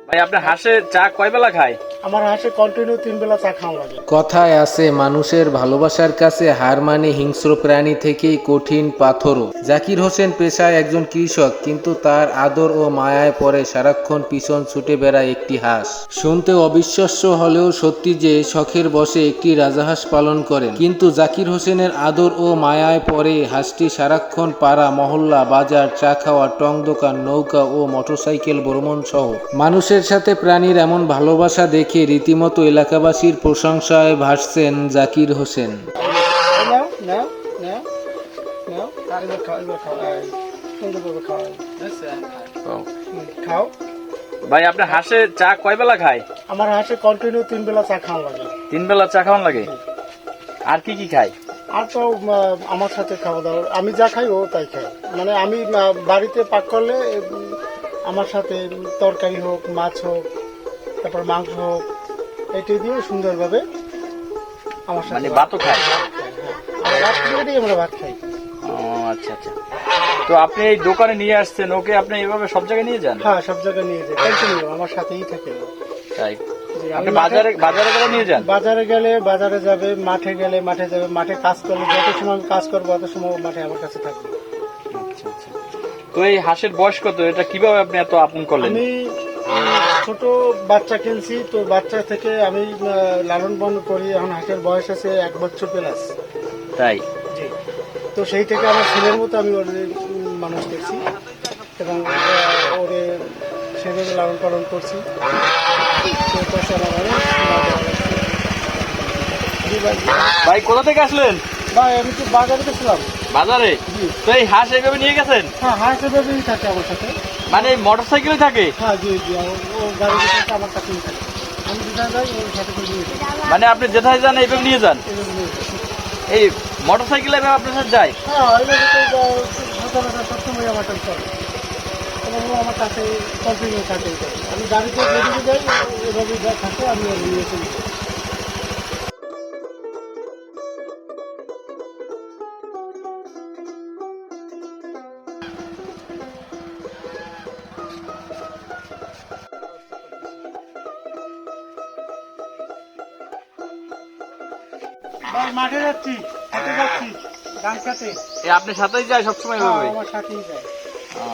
ভাই আপনার হাঁসে চা কয় বেলা খায়? আমার হাঁসে কন্টিনিউ 3 বেলা চা খাওয়া লাগে। কথায় আছে মানুষের ভালোবাসার কাছে হার মানে হিংস্র প্রাণী থেকেই কঠিন পাথরও। জাকির হোসেন পেশায় একজন কৃষক, কিন্তু তার আদর ও মায়ায় পড়ে সারাক্ষণ পিছন ছুটে বেড়ায় একটি হাঁস। শুনতে অবিশ্বাস্য হলেও সত্যি যে শখের বশে একটি রাজাহাঁস পালন করেন, কিন্তু জাকির হোসেনের আদর ও মায়ায় পড়ে হাঁসটি সারাক্ষণ পাড়া, মহল্লা, বাজার, চা খাওয়া, টং দোকান, নৌকা ও মোটরসাইকেল ভ্রমণ সহ মানুষের সাথে প্রাণীর এমন ভালোবাসা দেখে রীতিমতো এলাকাবাসীর প্রশংসায় ভাসছেন জাকির হোসেন। নাও নাও নাও নাও, এবার খাও, এবার খাও, সুন্দরভাবে খাও, খাও। ভাই আপনার হাঁসে চা কয় বেলা খায়? আমার হাঁসে কন্টিনিউ 3 বেলা চা খাওয়া লাগে। 3 বেলা চা খাওয়ান লাগে। আর কি কি খায়? আর তো আমার সাথে খাওয়া দাওয়া, আমি যা খাই ও তাই খাই। মানে আমি বাড়িতে পাক করলে আমার সাথে তরকারি হোক, মাছ হোক, তারপর মাংস হোক, এটি দিয়ে সুন্দরভাবে আমার সাথে মানে ভাতও খায়? আমরা ভাত খাই, আমরা ভাত খাই। ও আচ্ছা আচ্ছা। তো আপনি এই দোকানে নিয়ে আসছেন ওকে, আপনি এইভাবে সব জায়গায় নিয়ে যান? হ্যাঁ, সব জায়গায় নিয়ে যাই, কন্টিনিউ আমার সাথেই থাকে। তাই? জি, আপনি বাজারে বাজারে গেলে নিয়ে যান? বাজারে গেলে বাজারে যাবে, মাঠে গেলে মাঠে যাবে, মাঠে কাজ করলে যত সময় আমি কাজ করবো অত সময় মাঠে আমার কাছে থাকবে। আচ্ছা আচ্ছা। তো এই হাঁসের বয়স কত? এটা কিভাবে আপনি এত আপন করলেন? আমি ছোট বাচ্চা কিনছি, তো বাচ্চা থেকে আমি লালন পালন করি। এখন হাঁসের বয়স আছে 1 বছর প্লাস। তাই? জি। তো সেই থেকে আমার ছেলের মতো আমি ওর মানুষ করছি এবং ওরে সেভাবে লালন পালন করছি। তো তাতে আমার অনেক মজা লাগছে। জি ভাই। ভাই কোথা থেকে আসলেন? ভাই আমি তো বাজারে গেছিলাম। বাজারে? জি। তো এই হাঁস এইভাবে নিয়ে গেছেন? হ্যাঁ, হাঁস এভাবেই থাকে আমার সাথে। মানে মোটরসাইকেলে থাকে? হ্যাঁ, জি জি, ও গাড়ির সাথে আমার সাথেই থাকে। আমি যেখানে যাই ওর সাথে করে নিয়ে যাই। মানে আপনি যেথায় যান এইভাবে নিয়ে যান? এভাবে নিয়ে যাই। এই মোটরসাইকেলে এভাবে আপনার সাথে যায়? হ্যাঁ, এইভাবে তো সচরাচর সবসময় আমার সাথে চলে এবং ও আমার কাছে কন্টিনিউ থাকে। আমি গাড়িতে যেদিকে যাই এভাবেই যা থাকে আমি ওর নিয়ে চলে যাই। ভাই মাঠে যাচ্ছি, হাটে যাচ্ছি, ধান খেতে। আপনি সাথেই যায় সবসময় হ্যাঁ, এভাবে? আমার সাথেই যায়। ও।